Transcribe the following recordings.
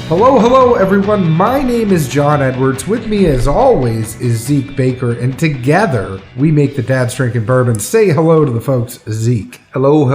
Hello, everyone. My name is John Edwards. With me, as always, is Zeke Baker, and together we make the Dad's Drinking Bourbon. Say hello to the folks, Zeke. Hello.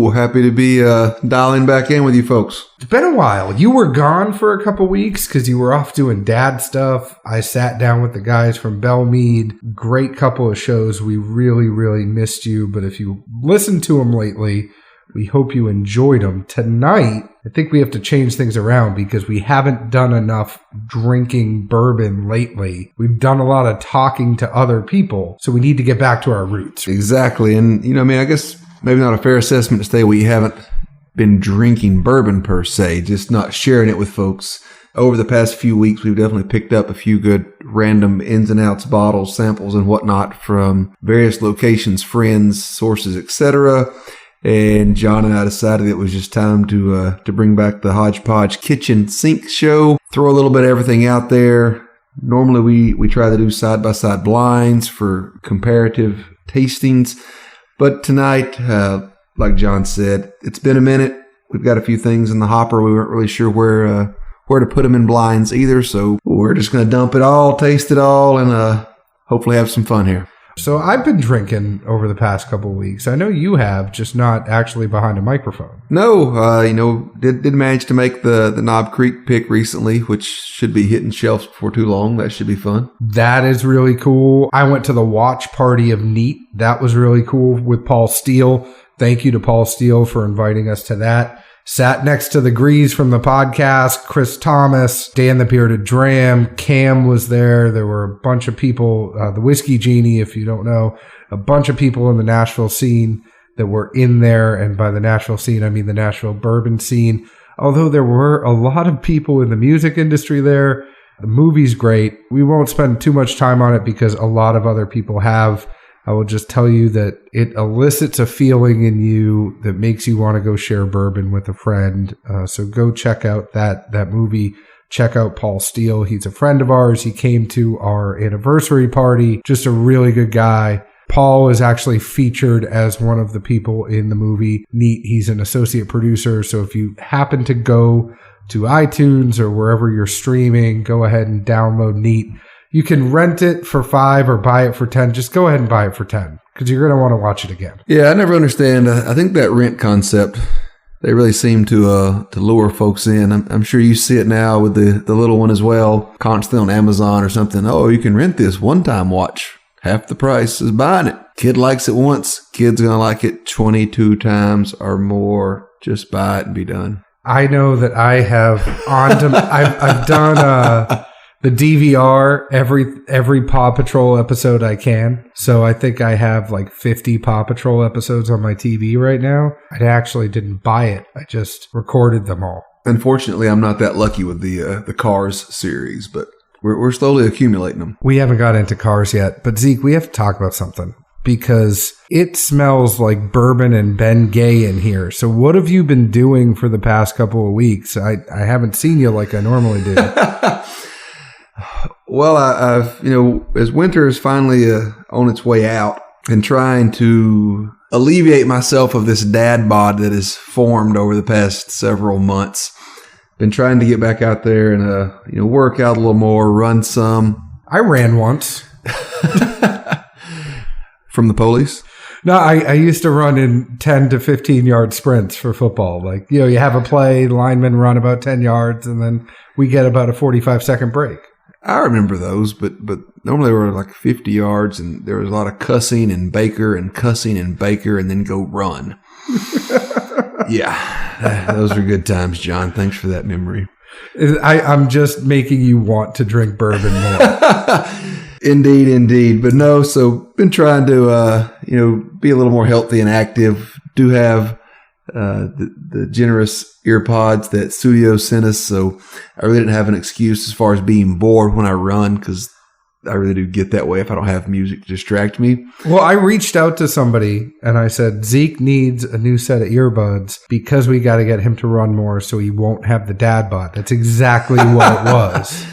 Happy to be dialing back in with you folks. It's been a while. You were gone for a couple weeks because you were off doing dad stuff. I sat down with the guys from Belmead. Great couple of shows. We really missed you, but if you listened to them lately, we hope you enjoyed them. Tonight, I think we have to change things around because we haven't done enough drinking bourbon lately. We've done a lot of talking to other people, so we need to get back to our roots. Exactly. And, I guess maybe not a fair assessment to say we haven't been drinking bourbon per se, just not sharing it with folks. Over the past few weeks, we've definitely picked up a few good random ins and outs, bottles, samples, and whatnot from various locations, friends, sources, etc. And John and I decided it was just time to bring back the Hodgepodge Kitchen Sink Show. Throw a little bit of everything out there. Normally we try to do side-by-side blinds for comparative tastings. But tonight, like John said, it's been a minute. We've got a few things in the hopper. We weren't really sure where to put them in blinds either. So we're just going to dump it all, taste it all, and hopefully have some fun here. So I've been drinking over the past couple of weeks. I know you have, just not actually behind a microphone. No, did manage to make the Knob Creek pick recently, which should be hitting shelves before too long. That should be fun. That is really cool. I went to the watch party of Neat. That was really cool with Paul Steele. Thank you to Paul Steele for inviting us to that. Sat next to the Grease from the podcast, Chris Thomas, Dan the Bearded Dram, Cam was there. There were a bunch of people, the Whiskey Genie, if you don't know, a bunch of people in the Nashville scene that were in there. And by the Nashville scene, I mean the Nashville bourbon scene. Although there were a lot of people in the music industry there. The movie's great. We won't spend too much time on it because a lot of other people have. I will just tell you that it elicits a feeling in you that makes you want to go share bourbon with a friend. So go check out that movie. Check out Paul Steele. He's a friend of ours. He came to our anniversary party. Just a really good guy. Paul is actually featured as one of the people in the movie. Neat. He's an associate producer. So if you happen to go to iTunes or wherever you're streaming, go ahead and download Neat. You can rent it for $5 or buy it for $10. Just go ahead and buy it for $10 because you're going to want to watch it again. Yeah, I never understand. I think that rent concept, they really seem to lure folks in. I'm sure you see it now with the little one as well, constantly on Amazon or something. Oh, you can rent this one-time watch. Half the price is buying it. Kid likes it once. Kid's going to like it 22 times or more. Just buy it and be done. I know that I have I've done the DVR every Paw Patrol episode I can. So I think I have like 50 Paw Patrol episodes on my TV right now. I actually didn't buy it. I just recorded them all. Unfortunately, I'm not that lucky with the Cars series, but we're slowly accumulating them. We haven't got into Cars yet, but Zeke, we have to talk about something because it smells like bourbon and Ben Gay in here. So what have you been doing for the past couple of weeks? I haven't seen you like I normally do. Well, I've, as winter is finally on its way out and trying to alleviate myself of this dad bod that has formed over the past several months, been trying to get back out there and, work out a little more, run some. I ran once. From the police? No, I used to run in 10 to 15 yard sprints for football. Like, you have a play, linemen run about 10 yards, and then we get about a 45-second break. I remember those, but normally they were like 50 yards, and there was a lot of cussing and Baker and then go run. Yeah, those were good times, John. Thanks for that memory. I'm just making you want to drink bourbon more. Indeed. But no, so been trying to, be a little more healthy and active. Do have the generous ear pods that Studio sent us, so I really didn't have an excuse as far as being bored when I run, because I really do get that way if I don't have music to distract me. Well, I reached out to somebody and I said, Zeke needs a new set of earbuds because we got to get him to run more so he won't have the dad bod. That's exactly what it was.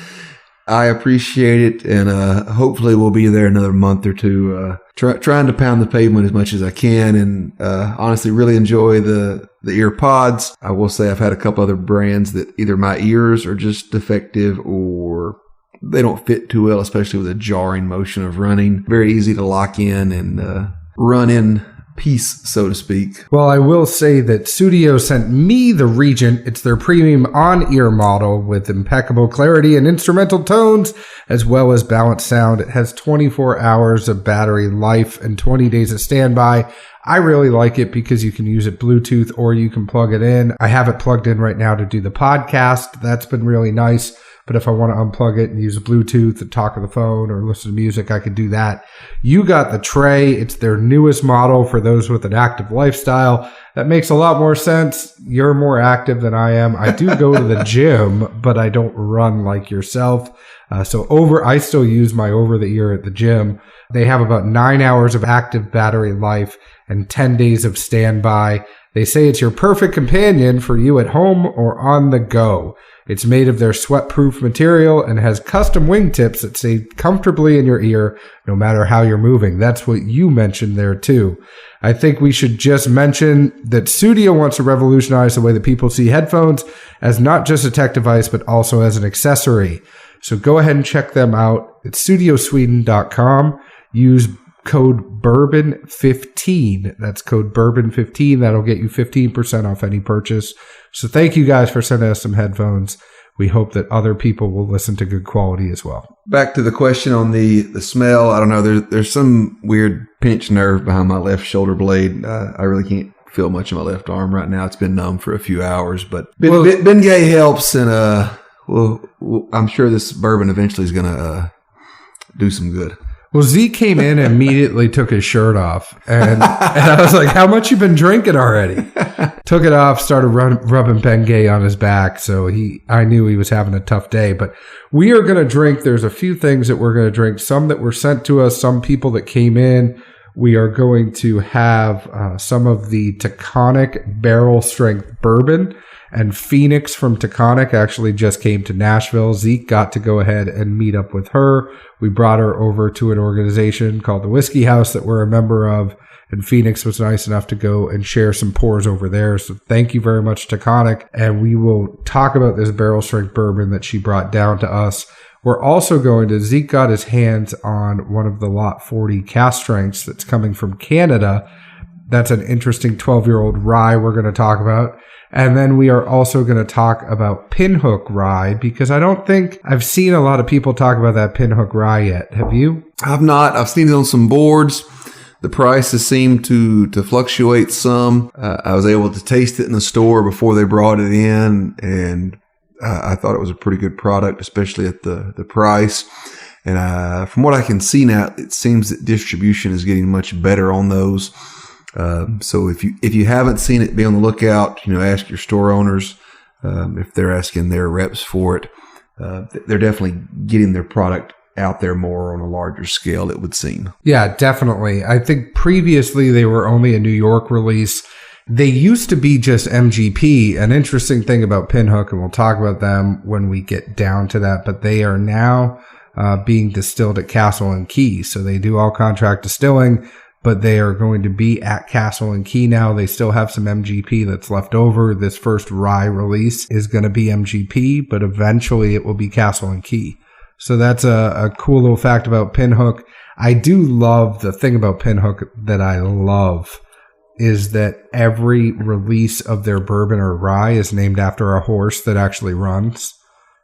I appreciate it, and hopefully we'll be there another month or two, trying to pound the pavement as much as I can, and honestly really enjoy the ear pods. I will say I've had a couple other brands that either my ears are just defective or they don't fit too well, especially with a jarring motion of running. Very easy to lock in and run in peace, so to speak. Well, I will say that Studio sent me the Regent. It's their premium on-ear model with impeccable clarity and instrumental tones, as well as balanced sound. It has 24 hours of battery life and 20 days of standby. I really like it because you can use it Bluetooth or you can plug it in. I have it plugged in right now to do the podcast. That's been really nice. But if I want to unplug it and use Bluetooth and talk on the phone or listen to music, I could do that. You got the Tray. It's their newest model for those with an active lifestyle. That makes a lot more sense. You're more active than I am. I do go to the gym, but I don't run like yourself. I still use my over-the-ear at the gym. They have about 9 hours of active battery life and 10 days of standby. They say it's your perfect companion for you at home or on the go. It's made of their sweat-proof material and has custom wingtips that stay comfortably in your ear no matter how you're moving. That's what you mentioned there, too. I think we should just mention that Studio wants to revolutionize the way that people see headphones as not just a tech device, but also as an accessory. So go ahead and check them out. It's studiosweden.com. Use code Bourbon15. That's code Bourbon15. That'll get you 15% off any purchase. So thank you guys for sending us some headphones. We hope that other people will listen to good quality as well. Back to the question on the smell. I don't know. There's some weird pinched nerve behind my left shoulder blade. I really can't feel much in my left arm right now. It's been numb for a few hours, but Ben Gay helps, and I'm sure this bourbon eventually is going to do some good. Well, Zeke came in and immediately took his shirt off. And I was like, how much you been drinking already? Took it off, started rubbing Bengay on his back. So I knew he was having a tough day. But we are going to drink. There's a few things that we're going to drink. Some that were sent to us, some people that came in. We are going to have some of the Taconic Barrel Strength Bourbon. And Phoenix from Taconic actually just came to Nashville. Zeke got to go ahead and meet up with her. We brought her over to an organization called the Whiskey House that we're a member of. And Phoenix was nice enough to go and share some pours over there. So thank you very much, Taconic. And we will talk about this barrel strength bourbon that she brought down to us. We're also Zeke got his hands on one of the Lot 40 Cask Strengths that's coming from Canada. That's an interesting 12-year-old rye we're going to talk about. And then we are also going to talk about Pinhook Rye, because I don't think I've seen a lot of people talk about that Pinhook Rye yet. Have you? I've not. I've seen it on some boards. The prices seem to fluctuate some. I was able to taste it in the store before they brought it in, and I thought it was a pretty good product, especially at the price. And from what I can see now, it seems that distribution is getting much better on those. So if you haven't seen it, be on the lookout. Ask your store owners if they're asking their reps for it. They're definitely getting their product out there more on a larger scale, it would seem. Yeah, definitely. I think previously they were only a New York release. They used to be just MGP. An interesting thing about Pinhook, and we'll talk about them when we get down to that, but they are now being distilled at Castle and Key. So they do all contract distilling, but they are going to be at Castle and Key now. They still have some MGP that's left over. This first rye release is going to be MGP, but eventually it will be Castle and Key. So that's a cool little fact about Pinhook. I do love the thing about Pinhook that I love is that every release of their bourbon or rye is named after a horse that actually runs.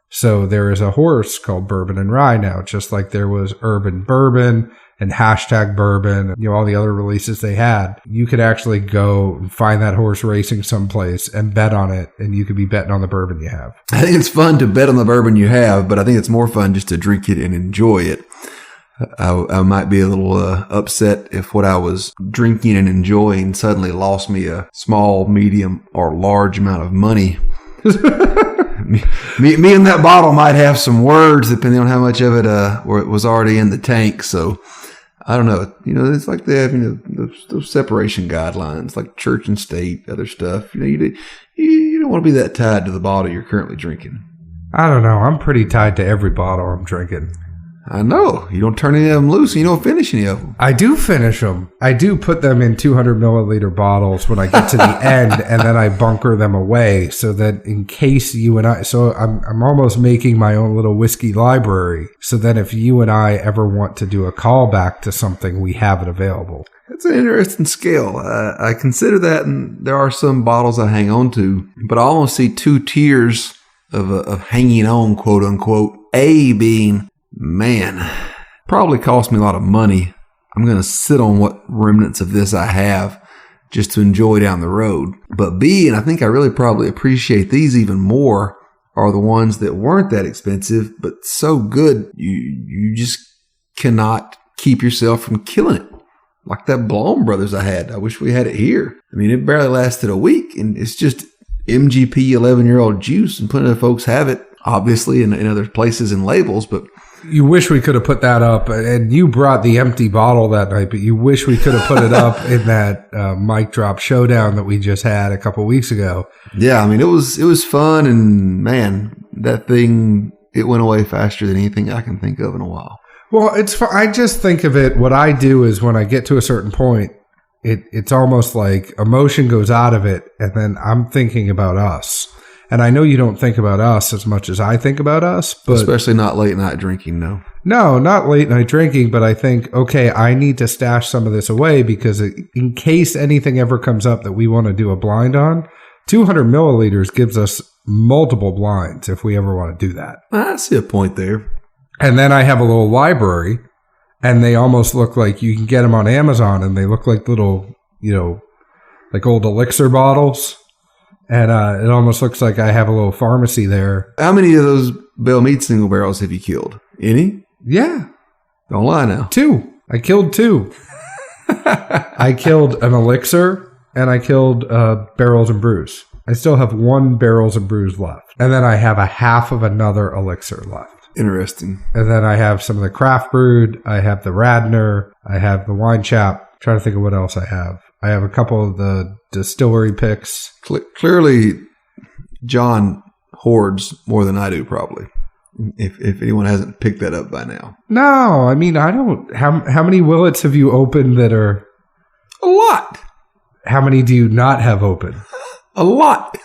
So there is a horse called Bourbon and Rye now, just like there was Urban Bourbon and hashtag Bourbon, all the other releases they had. You could actually go and find that horse racing someplace and bet on it, and you could be betting on the bourbon you have. I think it's fun to bet on the bourbon you have, but I think it's more fun just to drink it and enjoy it. I might be a little upset if what I was drinking and enjoying suddenly lost me a small, medium, or large amount of money. me and that bottle might have some words depending on how much of it was already in the tank. So I don't know. It's like they have those separation guidelines, like church and state, other stuff. You don't want to be that tied to the bottle you're currently drinking. I don't know. I'm pretty tied to every bottle I'm drinking. I know. You don't turn any of them loose and you don't finish any of them. I do finish them. I do put them in 200 milliliter bottles when I get to the end, and then I bunker them away so that in case you and I... So I'm almost making my own little whiskey library so that if you and I ever want to do a callback to something, we have it available. That's an interesting scale. I consider that, and there are some bottles I hang on to, but I almost see two tiers of hanging on, quote unquote. A being... Man, probably cost me a lot of money. I'm going to sit on what remnants of this I have just to enjoy down the road. But B, and I think I really probably appreciate these even more, are the ones that weren't that expensive, but so good you just cannot keep yourself from killing it. Like that Blom Brothers I had. I wish we had it here. I mean, it barely lasted a week, and it's just MGP 11-year-old juice, and plenty of folks have it, obviously, in other places and labels, but... You wish we could have put that up, and you brought the empty bottle that night, but you wish we could have put it up in that mic drop showdown that we just had a couple weeks ago. Yeah, I mean, it was fun, and man, that thing, it went away faster than anything I can think of in a while. Well, I just think of it, what I do is when I get to a certain point, it's almost like emotion goes out of it, and then I'm thinking about us. And I know you don't think about us as much as I think about us. But especially not late night drinking, no. No, not late night drinking, but I think, okay, I need to stash some of this away because in case anything ever comes up that we want to do a blind on, 200 milliliters gives us multiple blinds if we ever want to do that. I see a point there. And then I have a little library, and they almost look like you can get them on Amazon, and they look like little, like old elixir bottles. And it almost looks like I have a little pharmacy there. How many of those Bell Mead single barrels have you killed? Any? Yeah. Don't lie now. 2. I killed 2. I killed an elixir, and I killed Barrels and Brews. I still have 1 Barrels and Brews left. And then I have a half of another elixir left. Interesting. And then I have some of the craft brewed. I have the Radnor. I have the Wine Chap. I'm trying to think of what else I have. I have a couple of the distillery picks. Clearly, John hoards more than I do, probably. If anyone hasn't picked that up by now. No, I mean, I don't. How many Willets have you opened that are... A lot. How many do you not have open? A lot.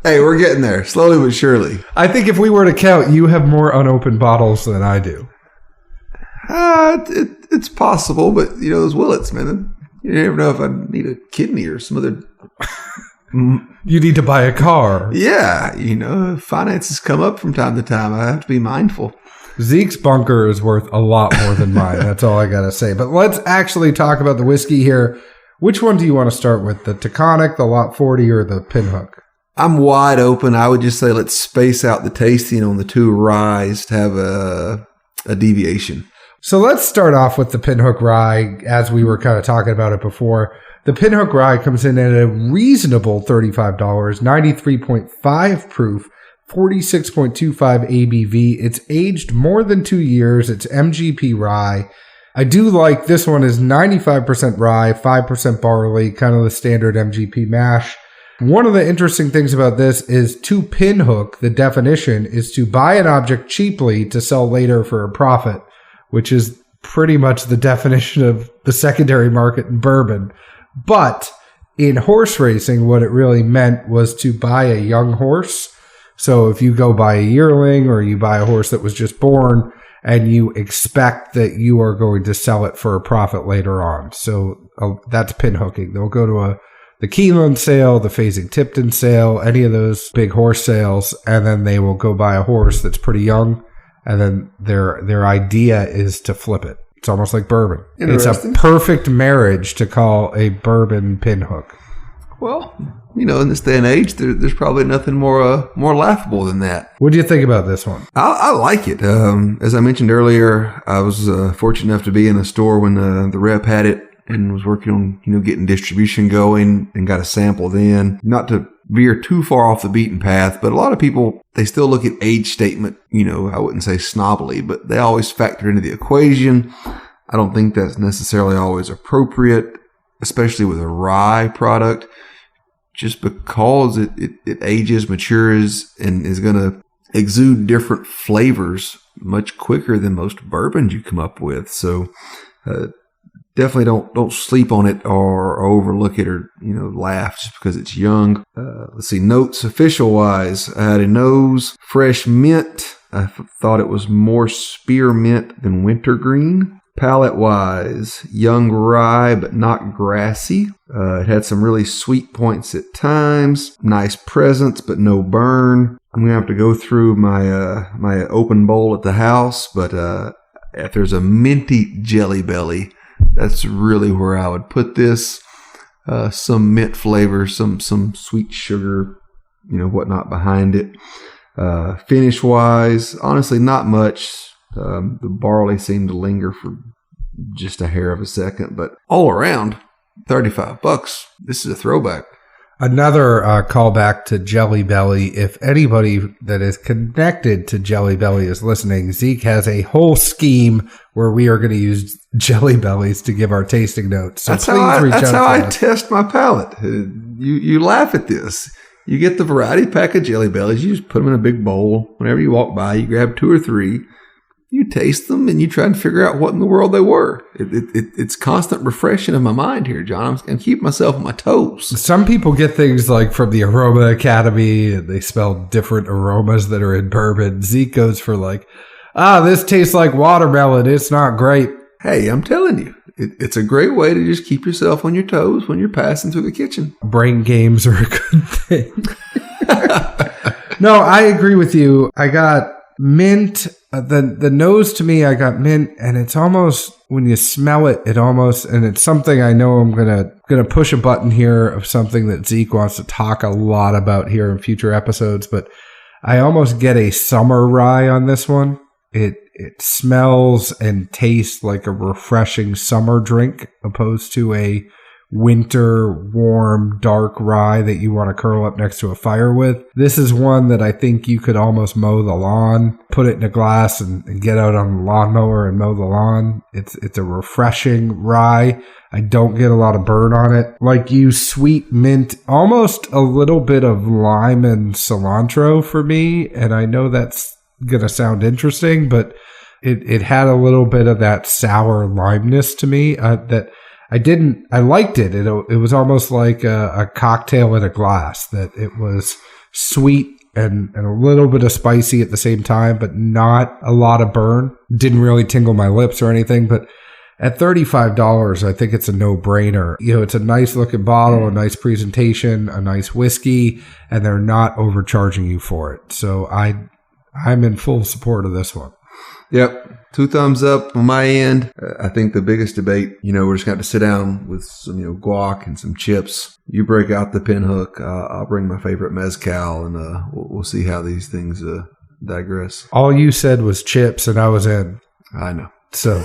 Hey, we're getting there, slowly but surely. I think if we were to count, you have more unopened bottles than I do. It's possible, but those Willets, man. You never know if I need a kidney or some other. You need to buy a car. Yeah, finances come up from time to time. I have to be mindful. Zeke's bunker is worth a lot more than mine. That's all I gotta say. But let's actually talk about the whiskey here. Which one do you want to start with? The Taconic, the Lot 40, or the Pinhook? I'm wide open. I would just say let's space out the tasting on the 2 ryes to have a deviation. So let's start off with the Pinhook Rye, as we were kind of talking about it before. The Pinhook Rye comes in at a reasonable $35, 93.5 proof, 46.25 ABV. It's aged more than 2 years. It's MGP rye. I do like this one is 95% rye, 5% barley, kind of the standard MGP mash. One of the interesting things about this is to pinhook, the definition is to buy an object cheaply to sell later for a profit, which is pretty much the definition of the secondary market in bourbon. But in horse racing, what it really meant was to buy a young horse. So if you go buy a yearling or you buy a horse that was just born and you expect that you are going to sell it for a profit later on. So that's pinhooking. They'll go to the Keeneland sale, the Fasig-Tipton sale, any of those big horse sales, and then they will go buy a horse that's pretty young. And then their idea is to flip it. It's almost like bourbon. It's a perfect marriage to call a bourbon pinhook. Well, in this day and age, there's probably nothing more laughable than that. What do you think about this one? I like it. As I mentioned earlier, I was fortunate enough to be in a store when the rep had it and was working on getting distribution going and got a sample then. Not to veer too far off the beaten path, but a lot of people, they still look at age statement, I wouldn't say snobbily, but they always factor into the equation. I don't think that's necessarily always appropriate, especially with a rye product. just because it ages, matures, and is going to exude different flavors much quicker than most bourbons you come up with. So definitely don't sleep on it or overlook it or laugh just because it's young. Let's see, notes official wise. I had a nose fresh mint. I thought it was more spearmint than wintergreen. Palate wise, young rye but not grassy. It had some really sweet points at times. Nice presence but no burn. I'm gonna have to go through my my open bowl at the house, but if there's a minty Jelly Belly, that's really where I would put this. Some mint flavor, some sweet sugar, whatnot behind it. Finish wise, honestly, not much. The barley seemed to linger for just a hair of a second, but all around, $35. This is a throwback. Another callback to Jelly Belly. If anybody that is connected to Jelly Belly is listening, Zeke has a whole scheme where we are going to use Jelly Bellies to give our tasting notes. So that's how I test my palate. You laugh at this. You get the variety pack of Jelly Bellies. You just put them in a big bowl. Whenever you walk by, you grab 2 or 3. You taste them and you try and figure out what in the world they were. It's constant refreshing of my mind here, John. I'm keeping myself on my toes. Some people get things like from the Aroma Academy and they smell different aromas that are in bourbon. Zeke goes for this tastes like watermelon. It's not great. Hey, I'm telling you, it's a great way to just keep yourself on your toes when you're passing through the kitchen. Brain games are a good thing. No, I agree with you. I got mint. The nose to me, I got mint, and it's almost, when you smell it, and it's something I know I'm gonna push a button here of something that Zeke wants to talk a lot about here in future episodes, but I almost get a summer rye on this one. It smells and tastes like a refreshing summer drink opposed to a winter, warm, dark rye that you want to curl up next to a fire with. This is one that I think you could almost mow the lawn, put it in a glass and get out on the lawnmower and mow the lawn. It's a refreshing rye. I don't get a lot of burn on it. Like you, sweet mint, almost a little bit of lime and cilantro for me. And I know that's going to sound interesting, but it had a little bit of that sour limeness to me I liked it. It was almost like a cocktail in a glass, that it was sweet and a little bit of spicy at the same time, but not a lot of burn. Didn't really tingle my lips or anything, but at $35, I think it's a no-brainer. It's a nice looking bottle, a nice presentation, a nice whiskey, and they're not overcharging you for it. So I'm in full support of this one. Yep. 2 thumbs up on my end. I think the biggest debate, we're just going to sit down with some, guac and some chips. You break out the Pinhook. I'll bring my favorite mezcal, and we'll see how these things digress. All you said was chips, and I was in. I know. So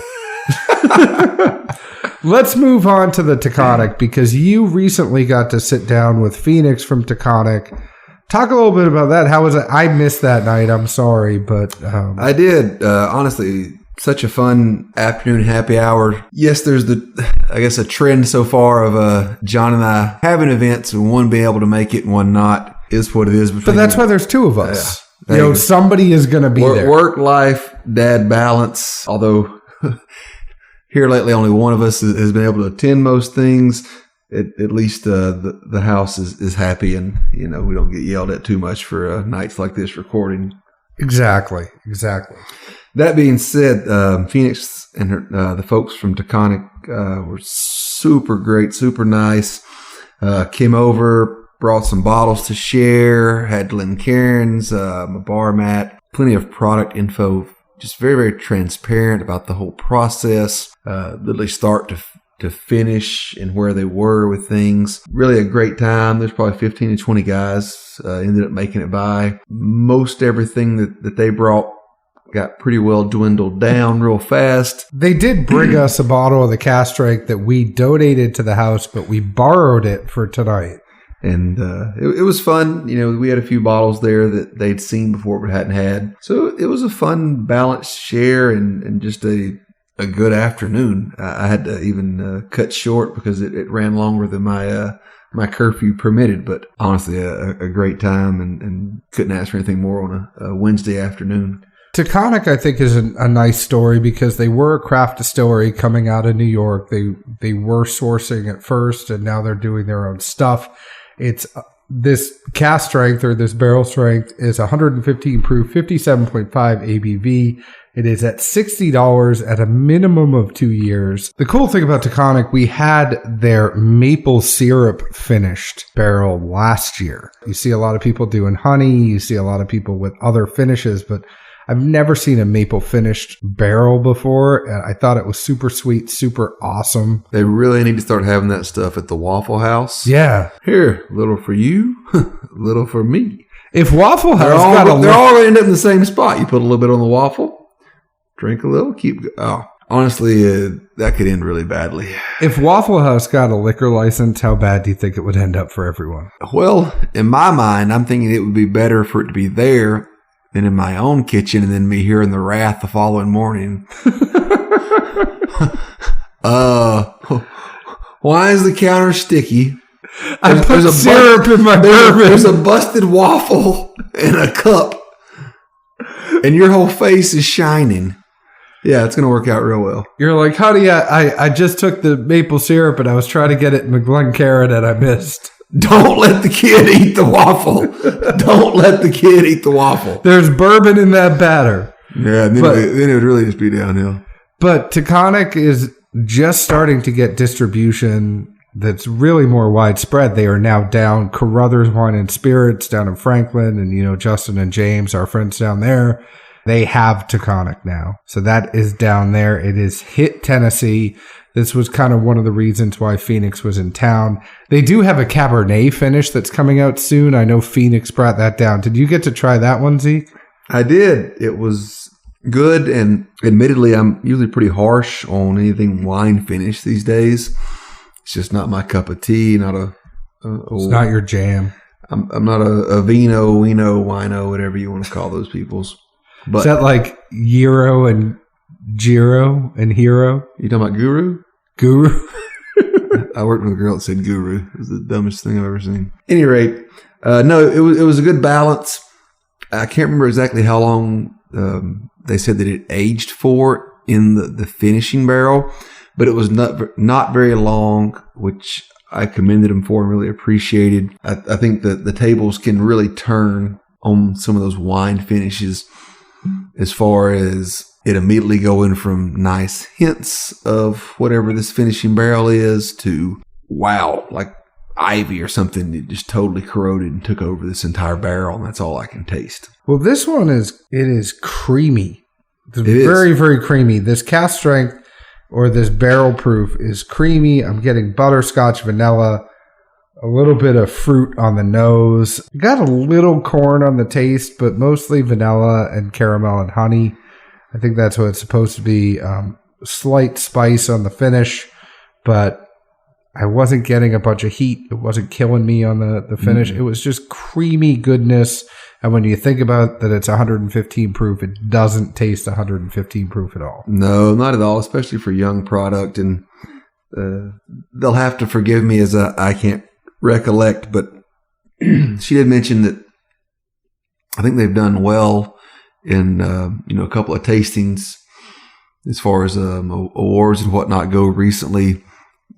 let's move on to the Taconic, because you recently got to sit down with Phoenix from Taconic. Talk a little bit about that. How was it? I missed that night. I'm sorry, but I did. Honestly, such a fun afternoon happy hour. Yes, there's a trend so far of John and I having events and one being able to make it and one not is what it is. But that's why there's 2 of us. Somebody is going to be there. Work life, dad balance. Although here lately, only one of us has been able to attend most things. At least the house is happy, and we don't get yelled at too much for nights like this recording. Exactly. That being said, Phoenix and the folks from Taconic were super great, super nice. Came over, brought some bottles to share, had Glencairns, my bar mat, plenty of product info, just very, very transparent about the whole process, literally start to finish and where they were with things. Really a great time. There's probably 15 to 20 guys ended up making it by. Most everything that they brought got pretty well dwindled down real fast. They did bring us a bottle of the Cask Strength that we donated to the house, but we borrowed it for tonight. And it was fun. We had a few bottles there that they'd seen before but hadn't had. So it was a fun, balanced share and just a good afternoon. I had to even cut short because it ran longer than my my curfew permitted. But honestly, a great time and couldn't ask for anything more on a Wednesday afternoon. Taconic, I think, is a nice story because they were a craft distillery coming out of New York. They were sourcing at first, and now they're doing their own stuff. It's this cask strength or this barrel strength is 115 proof, 57.5 ABV. It is at $60 at a minimum of 2 years. The cool thing about Taconic, we had their maple syrup finished barrel last year. You see a lot of people doing honey. You see a lot of people with other finishes, but I've never seen a maple finished barrel before. And I thought it was super sweet, super awesome. They really need to start having that stuff at the Waffle House. Yeah. Here, little for you, little for me. If Waffle House they're all going to end up in the same spot. You put a little bit on the waffle, drink a little, honestly, that could end really badly. If Waffle House got a liquor license, how bad do you think it would end up for everyone? Well, in my mind, I'm thinking it would be better for it to be there than in my own kitchen and then me hearing the wrath the following morning. Why is the counter sticky? I put syrup in my bourbon. There's a busted waffle in a cup, and your whole face is shining. Yeah, it's going to work out real well. You're like, honey, I just took the maple syrup and I was trying to get it in the Glencairn and I missed. Don't let the kid eat the waffle. Don't let the kid eat the waffle. There's bourbon in that batter. Yeah, then it would really just be downhill. But Taconic is just starting to get distribution that's really more widespread. They are now down Carruthers Wine and Spirits down in Franklin, and Justin and James, our friends down there, they have Taconic now. So that is down there. It is hit Tennessee. This was kind of one of the reasons why Phoenix was in town. They do have a Cabernet finish that's coming out soon. I know Phoenix brought that down. Did you get to try that one, Zeke? I did. It was good, and admittedly, I'm usually pretty harsh on anything wine finish these days. It's just not my cup of tea. It's not your jam. I'm not a vino, wino, whatever you want to call those peoples. But is that like Gyro and Giro and Hero? You talking about Guru? Guru? I worked with a girl that said Guru. It was the dumbest thing I've ever seen. At any rate, no, it was a good balance. I can't remember exactly how long they said that it aged for in the finishing barrel, but it was not very long, which I commended them for and really appreciated. I think that the tables can really turn on some of those wine finishes as far as it immediately going from nice hints of whatever this finishing barrel is to, wow, like ivy or something that just totally corroded and took over this entire barrel, and that's all I can taste. Well, this one is creamy. It's very, very creamy. This cask strength or this barrel proof is creamy. I'm getting butterscotch, vanilla, a little bit of fruit on the nose. Got a little corn on the taste, but mostly vanilla and caramel and honey. I think that's what it's supposed to be. Slight spice on the finish, but I wasn't getting a bunch of heat. It wasn't killing me on the finish. It was just creamy goodness. And when you think about that it's 115 proof, it doesn't taste 115 proof at all. No, not at all, especially for young product. And they'll have to forgive me as I can't recollect, but she did mention that I think they've done well in a couple of tastings as far as awards and whatnot go recently.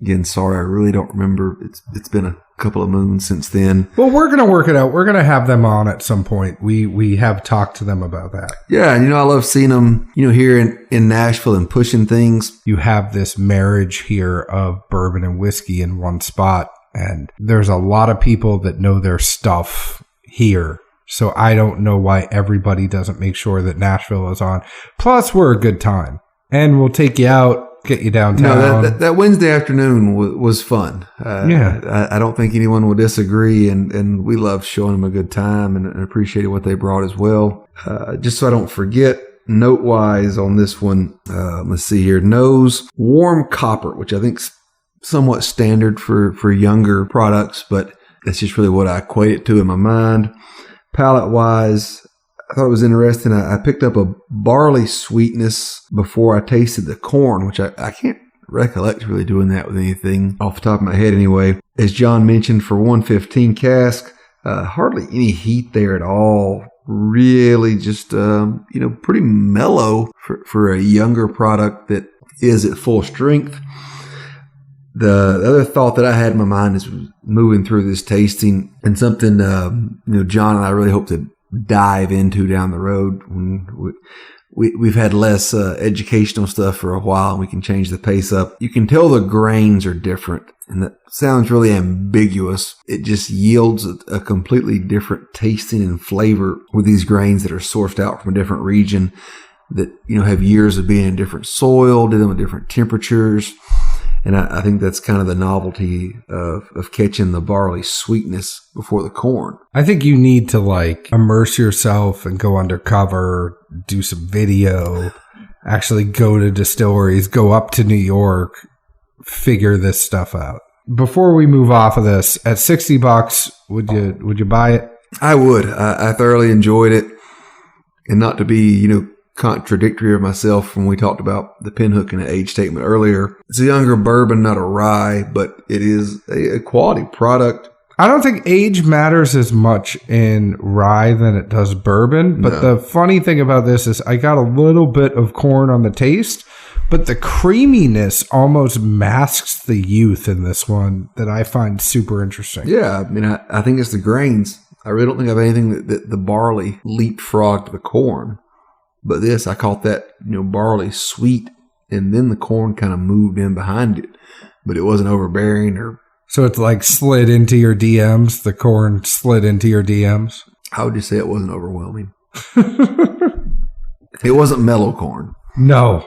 Again, sorry, I really don't remember. It's been a couple of moons since then. Well, we're going to work it out. We're going to have them on at some point. We have talked to them about that. Yeah, and I love seeing them, here in Nashville and pushing things. You have this marriage here of bourbon and whiskey in one spot, and there's a lot of people that know their stuff here. So I don't know why everybody doesn't make sure that Nashville is on. Plus, we're a good time, and we'll take you out. Get you downtown. No, that Wednesday afternoon was fun. I don't think anyone will disagree, and we love showing them a good time and appreciating what they brought as well. Just so I don't forget, note-wise on this one, let's see here. Nose, warm copper, which I think is somewhat standard for younger products, but that's just really what I equate it to in my mind. Palate-wise, I thought it was interesting. I picked up a barley sweetness before I tasted the corn, which I can't recollect really doing that with anything off the top of my head anyway. As John mentioned, for 115 cask, hardly any heat there at all. Really just, pretty mellow for a younger product that is at full strength. The other thought that I had in my mind is moving through this tasting, and something, John and I really hope to dive into down the road when we've had less educational stuff for a while and we can change the pace up. You can tell the grains are different, and that sounds really ambiguous. It just yields a completely different tasting and flavor with these grains that are sourced out from a different region that, have years of being in different soil, did them at different temperatures. And I think that's kind of the novelty of catching the barley sweetness before the corn. I think you need to immerse yourself and go undercover, do some video, actually go to distilleries, go up to New York, figure this stuff out. Before we move off of this, at $60, would you buy it? I would. I thoroughly enjoyed it. And not to be, contradictory of myself when we talked about the Pinhook and the age statement earlier. It's a younger bourbon, not a rye, but it is a quality product. I don't think age matters as much in rye than it does bourbon. But The funny thing about this is I got a little bit of corn on the taste, but the creaminess almost masks the youth in this one that I find super interesting. Yeah, I think it's the grains. I really don't think I have anything that the barley leapfrogged the corn. But this, I caught that, barley sweet, and then the corn kind of moved in behind it. But it wasn't overbearing or... So it's slid into your DMs? The corn slid into your DMs? I would just say it wasn't overwhelming. It wasn't mellow corn. No.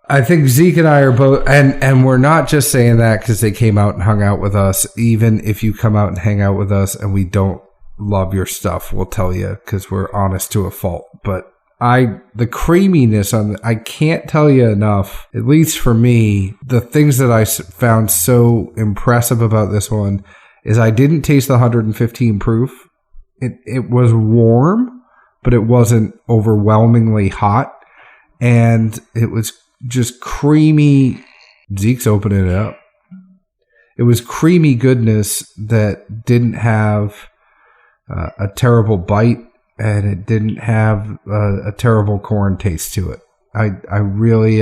I think Zeke and I are both... And we're not just saying that because they came out and hung out with us. Even if you come out and hang out with us and we don't love your stuff, we'll tell you because we're honest to a fault. But... the creaminess I can't tell you enough, at least for me, the things that I found so impressive about this one is I didn't taste the 115 proof. It was warm, but it wasn't overwhelmingly hot. And it was just creamy. Zeke's opening it up. It was creamy goodness that didn't have a terrible bite. And it didn't have a terrible corn taste to it. I really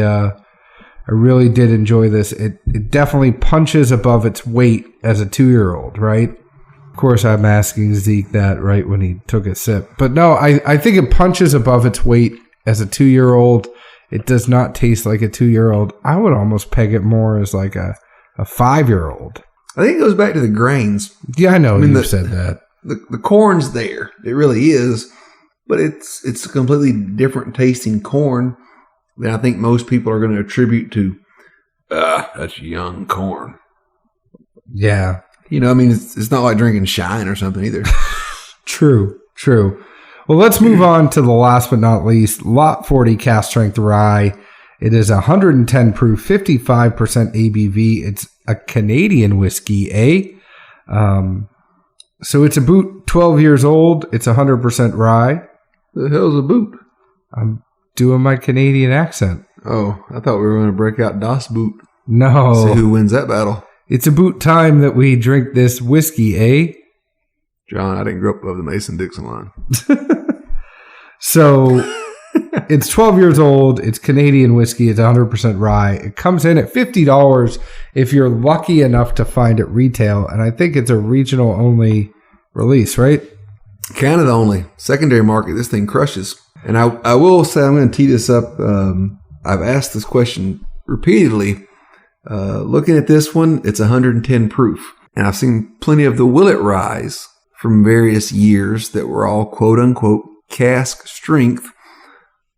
did enjoy this. It definitely punches above its weight as a 2-year-old, right? Of course, I'm asking Zeke that right when he took a sip. But no, I think it punches above its weight as a 2-year-old. It does not taste like a 2-year-old. I would almost peg it more as like a 5-year-old. I think it goes back to the grains. Yeah, I know you said that. The corn's there. It really is. But it's a completely different tasting corn than I think most people are going to attribute to, that's young corn. Yeah. It's not like drinking Shine or something either. True. Well, let's move on to the last but not least, Lot 40 Cask Strength Rye. It is 110 proof, 55% ABV. It's a Canadian whiskey, So it's a boot 12 years old. It's 100% rye. The hell's a boot? I'm doing my Canadian accent. Oh, I thought we were going to break out Das Boot. No. See who wins that battle. It's about time that we drink this whiskey, John, I didn't grow up above the Mason-Dixon line. So it's 12 years old. It's Canadian whiskey. It's 100% rye. It comes in at $50 if you're lucky enough to find it retail. And I think it's a regional only release, right? Canada only. Secondary market, this thing crushes. And I will say, I'm going to tee this up. I've asked this question repeatedly. Looking at this one, it's 110 proof. And I've seen plenty of the Willet Ryes from various years that were all quote unquote cask strength,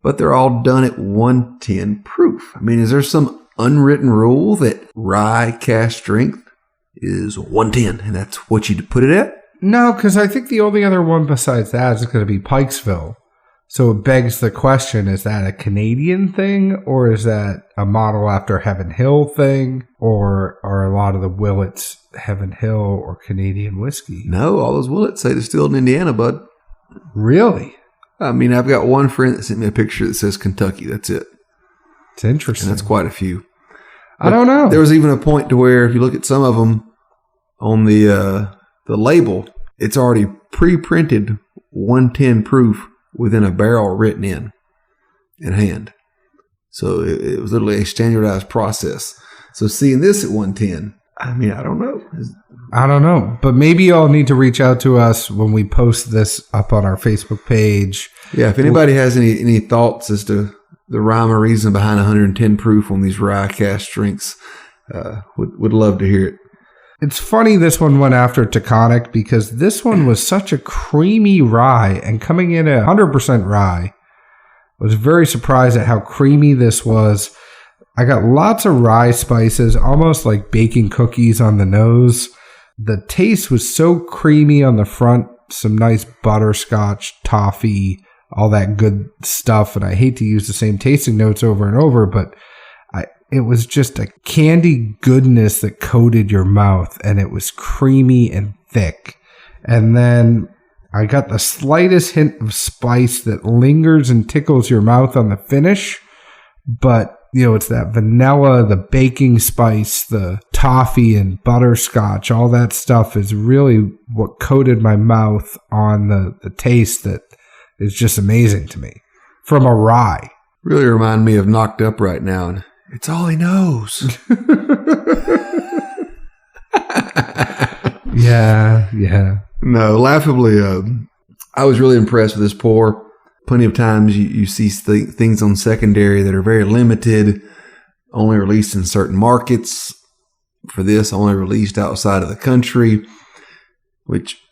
but they're all done at 110 proof. I mean, is there some unwritten rule that rye cask strength is 110 and that's what you put it at? No, because I think the only other one besides that is going to be Pikesville. So it begs the question, is that a Canadian thing, or is that a model after Heaven Hill thing, or are a lot of the Willets Heaven Hill or Canadian whiskey? No, all those Willets say they're still in Indiana, bud. Really? I mean, I've got one friend that sent me a picture that says Kentucky. That's it. It's interesting. And that's quite a few. I don't know. There was even a point to where if you look at some of them on the label, it's already pre-printed 110 proof within a barrel written in hand. So it was literally a standardized process. So seeing this at 110, I mean, I don't know. I don't know, but maybe y'all need to reach out to us when we post this up on our Facebook page. Yeah, if anybody has any thoughts as to the rhyme or reason behind 110 proof on these rye cask strengths, would love to hear it. It's funny this one went after Taconic because this one was such a creamy rye, and coming in at 100% rye, I was very surprised at how creamy this was. I got lots of rye spices, almost like baking cookies on the nose. The taste was so creamy on the front, some nice butterscotch, toffee, all that good stuff. And I hate to use the same tasting notes over and over, but it was just a candy goodness that coated your mouth, and it was creamy and thick. And then I got the slightest hint of spice that lingers and tickles your mouth on the finish, but it's that vanilla, the baking spice, the toffee and butterscotch, all that stuff is really what coated my mouth on the taste that is just amazing to me from a rye. Really remind me of Knocked Up right now, and it's all he knows. Yeah. No, laughably, I was really impressed with this pour. Plenty of times you see things on secondary that are very limited, only released in certain markets. For this, only released outside of the country, which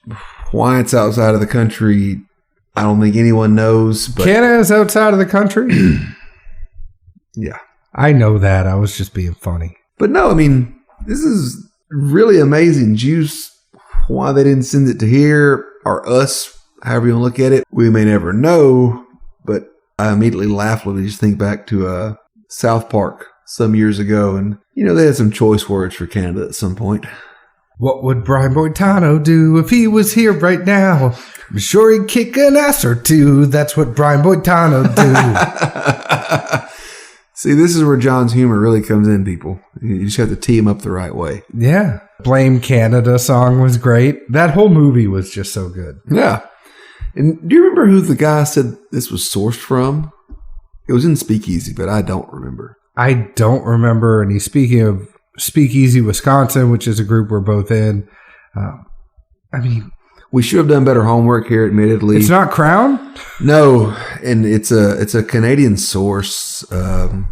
why it's outside of the country, I don't think anyone knows. But Canada's outside of the country? Yeah. I know that. I was just being funny. But no, I mean, this is really amazing juice. Why they didn't send it to here or us, however you want to look at it, we may never know. But I immediately laugh when I just think back to South Park some years ago. And, they had some choice words for Canada at some point. What would Brian Boitano do if he was here right now? I'm sure he'd kick an ass or two. That's what Brian Boitano do. See, this is where John's humor really comes in, people. You just have to tee him up the right way. Yeah. Blame Canada song was great. That whole movie was just so good. Yeah. And do you remember who the guy said this was sourced from? It was in Speakeasy, but I don't remember. I don't remember. And he's speaking of Speakeasy, Wisconsin, which is a group we're both in. We should have done better homework here, admittedly. It's not Crown? No, and it's a Canadian source. We'll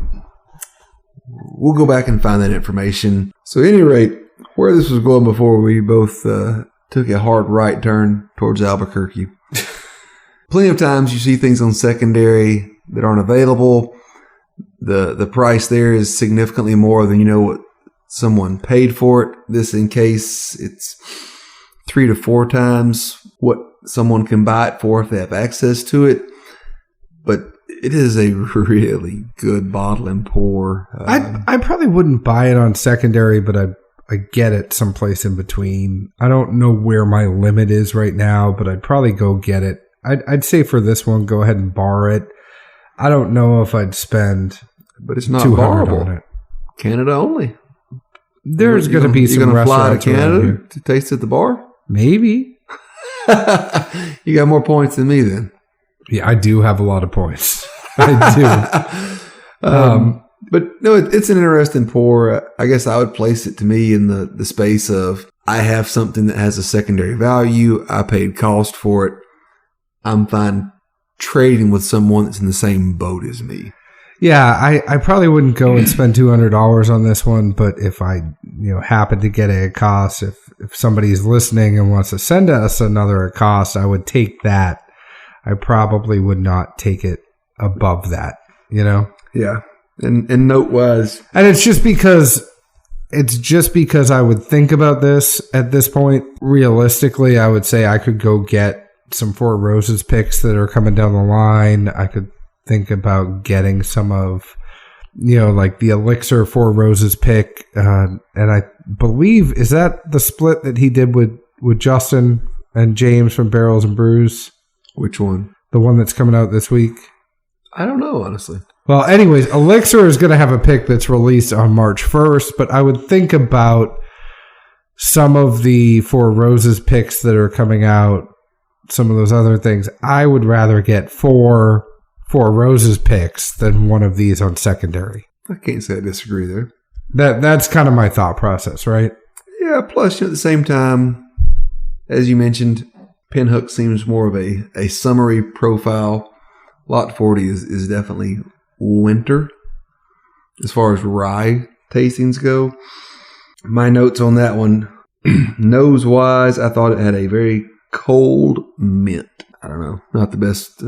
go back and find that information. So at any rate, where this was going before we both took a hard right turn towards Albuquerque. Plenty of times you see things on secondary that aren't available. The price there is significantly more than what someone paid for it. This in case it's 3 to 4 times what someone can buy it for if they have access to it. But it is a really good bottle and pour. I probably wouldn't buy it on secondary, but I get it someplace in between. I don't know where my limit is right now, but I'd probably go get it. I'd say for this one, go ahead and bar it. I don't know if I'd spend but it's not $200 barable. on it. Canada only. There's going to be some You're going to fly to restaurants around Canada here. to taste at the bar? Maybe. You got more points than me then. Yeah, I do have a lot of points. I do. But no, it's an interesting pour. I guess I would place it to me in the space of I have something that has a secondary value. I paid cost for it. I'm fine trading with someone that's in the same boat as me. Yeah, I probably wouldn't go and spend $200 on this one, but if I happen to get a cost, if somebody's listening and wants to send us another cost, I would take that. I probably would not take it above that, Yeah. And note wise. And it's just because I would think about this at this point. Realistically, I would say I could go get some Four Roses picks that are coming down the line. I could think about getting some of, like the Elixir Four Roses pick. And I believe, is that the split that he did with Justin and James from Barrels and Brews? Which one? The one that's coming out this week. I don't know, honestly. Well, anyways, Elixir is going to have a pick that's released on March 1st, but I would think about some of the Four Roses picks that are coming out, some of those other things. I would rather get four Roses picks than one of these on secondary. I can't say I disagree there. That's kind of my thought process, right? Yeah, plus at the same time, as you mentioned, Pinhook seems more of a summery profile. Lot 40 is definitely winter as far as rye tastings go. My notes on that one, nose wise, I thought it had a very cold mint. I don't know, not the best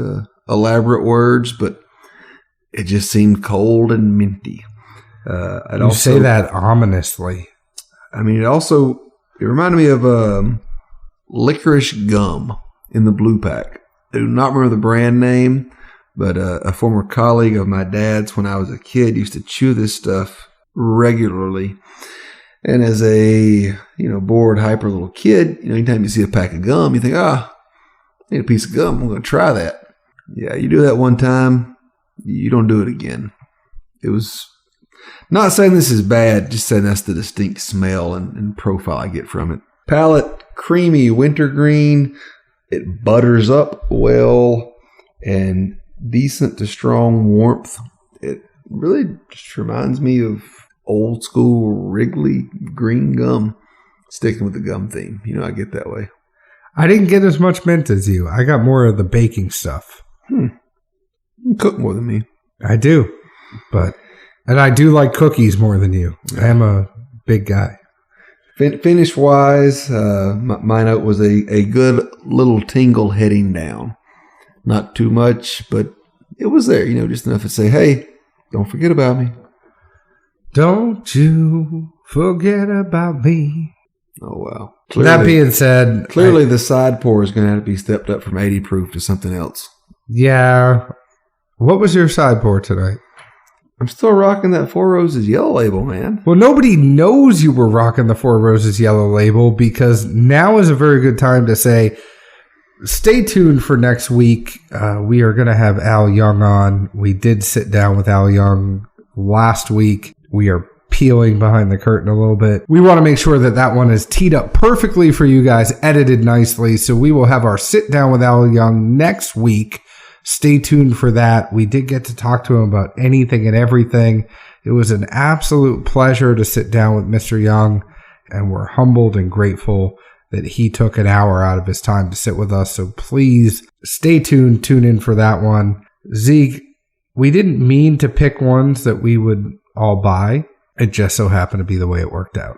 elaborate words, but it just seemed cold and minty. You say that ominously. I mean, it reminded me of licorice gum in the blue pack. I do not remember the brand name, but a former colleague of my dad's when I was a kid used to chew this stuff regularly. And as a, bored, hyper little kid, anytime you see a pack of gum, you think, I need a piece of gum. I'm going to try that. Yeah, you do that one time, you don't do it again. It was, not saying this is bad, just saying that's the distinct smell and profile I get from it. Palate, creamy wintergreen. It butters up well and decent to strong warmth. It really just reminds me of old school Wrigley green gum. Sticking with the gum theme. I get that way. I didn't get as much mint as you. I got more of the baking stuff. You cook more than me. I do. And I do like cookies more than you. I am a big guy. Finish wise, my note was a good little tingle heading down. Not too much, but it was there, just enough to say, hey, don't forget about me. Don't you forget about me. Oh, wow. That being said, clearly the side pour is going to have to be stepped up from 80 proof to something else. Yeah. What was your side pour tonight? I'm still rocking that Four Roses yellow label, man. Well, nobody knows you were rocking the Four Roses yellow label because now is a very good time to say, stay tuned for next week. We are going to have Al Young on. We did sit down with Al Young last week. We are peeling behind the curtain a little bit. We want to make sure that one is teed up perfectly for you guys, edited nicely. So we will have our sit down with Al Young next week. Stay tuned for that. We did get to talk to him about anything and everything. It was an absolute pleasure to sit down with Mr. Young, and we're humbled and grateful that he took an hour out of his time to sit with us. So please stay tuned, tune in for that one. Zeke, we didn't mean to pick ones that we would all buy. It just so happened to be the way it worked out.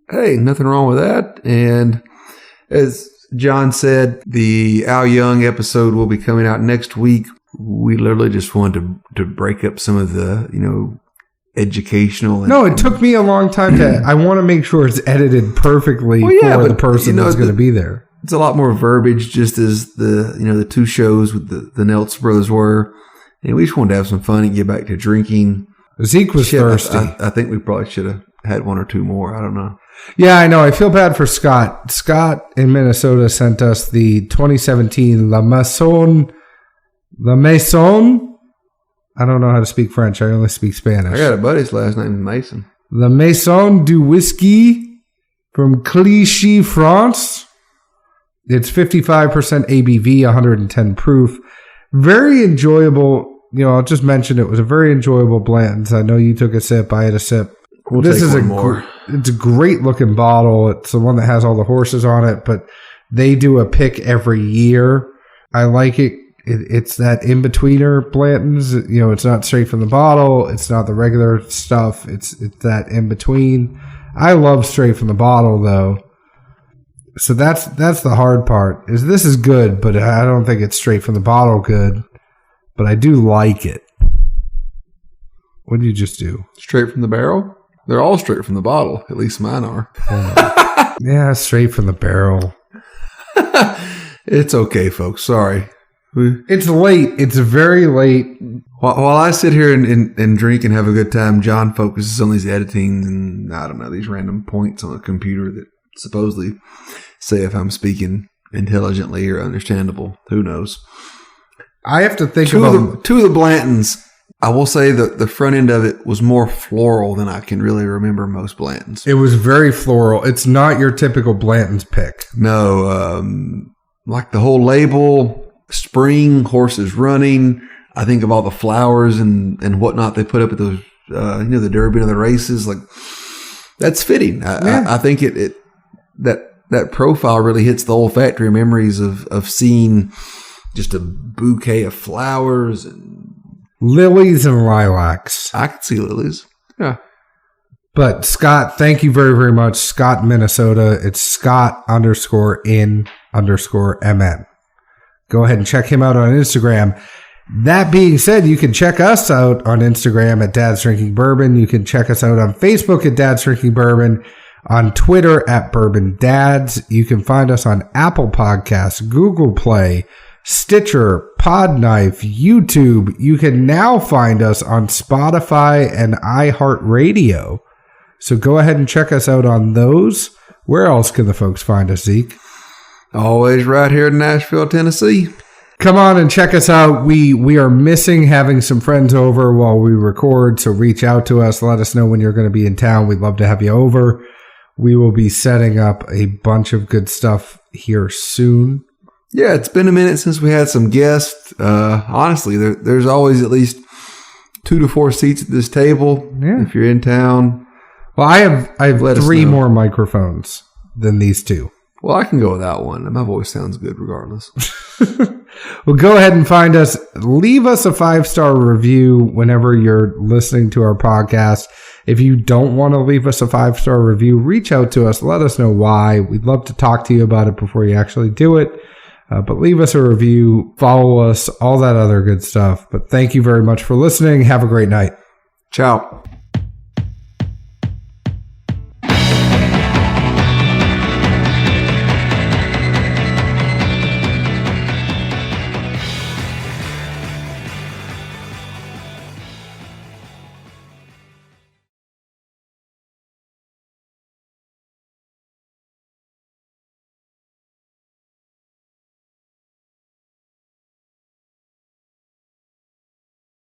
Hey, nothing wrong with that. And as John said, the Al Young episode will be coming out next week. We literally just wanted to break up some of the, educational. No, it took me a long time to. I want to make sure it's edited perfectly for the person that's going to be there. It's a lot more verbiage, just as the two shows with the Nelts brothers were. And we just wanted to have some fun and get back to drinking. Zeke was thirsty. I think we probably should have had one or two more. I don't know. Yeah, I know. I feel bad for Scott. Scott in Minnesota sent us the 2017 La Maison. I don't know how to speak French. I only speak Spanish. I got a buddy's last name is Mason. La Maison du Whiskey from Clichy, France. It's 55% ABV, 110 proof. Very enjoyable. I'll just mention it was a very enjoyable Blanton's. I know you took a sip. I had a sip. We'll take one more. It's a great looking bottle. It's the one that has all the horses on it, but they do a pick every year. I like it. It's that in-betweener Blanton's. It's not straight from the bottle. It's not the regular stuff. It's that in-between. I love straight from the bottle, though. So that's the hard part. This is good, but I don't think it's straight from the bottle good. But I do like it. What did you just do? Straight from the barrel? They're all straight from the bottle. At least mine are. Yeah, straight from the barrel. It's okay, folks. Sorry. It's late. It's very late. While I sit here and drink and have a good time, John focuses on these editing and, I don't know, these random points on a computer that supposedly say if I'm speaking intelligently or understandable. Who knows? I have to think about two of the Blantons I will say that the front end of it was more floral than I can really remember most Blanton's. It was very floral. It's not your typical Blanton's pick. No, like the whole label, spring, horses running. I think of all the flowers and whatnot they put up at those, the Derby and the races. Like, that's fitting. I think that profile really hits the olfactory memories of seeing just a bouquet of flowers and lilies and lilacs. I could see lilies. Yeah. But Scott, thank you very, very much. Scott, Minnesota. It's Scott_in_MN. Go ahead and check him out on Instagram. That being said, you can check us out on Instagram at Dad's Drinking Bourbon. You can check us out on Facebook at Dad's Drinking Bourbon, on Twitter at Bourbon Dads. You can find us on Apple Podcasts, Google Play, Stitcher, Podknife, YouTube. You can now find us on Spotify and iHeartRadio. So go ahead and check us out on those. Where else can the folks find us, Zeke? Always right here in Nashville, Tennessee. Come on and check us out. We are missing having some friends over while we record, so reach out to us. Let us know when you're going to be in town. We'd love to have you over. We will be setting up a bunch of good stuff here soon. Yeah, it's been a minute since we had some guests. Honestly, there's always at least 2 to 4 seats at this table. Yeah. If you're in town. Well, I have 3 more microphones than these 2. Well, I can go without one. My voice sounds good regardless. Well, go ahead and find us. Leave us a 5-star review whenever you're listening to our podcast. If you don't want to leave us a 5-star review, reach out to us. Let us know why. We'd love to talk to you about it before you actually do it. But leave us a review, follow us, all that other good stuff. But thank you very much for listening. Have a great night. Ciao.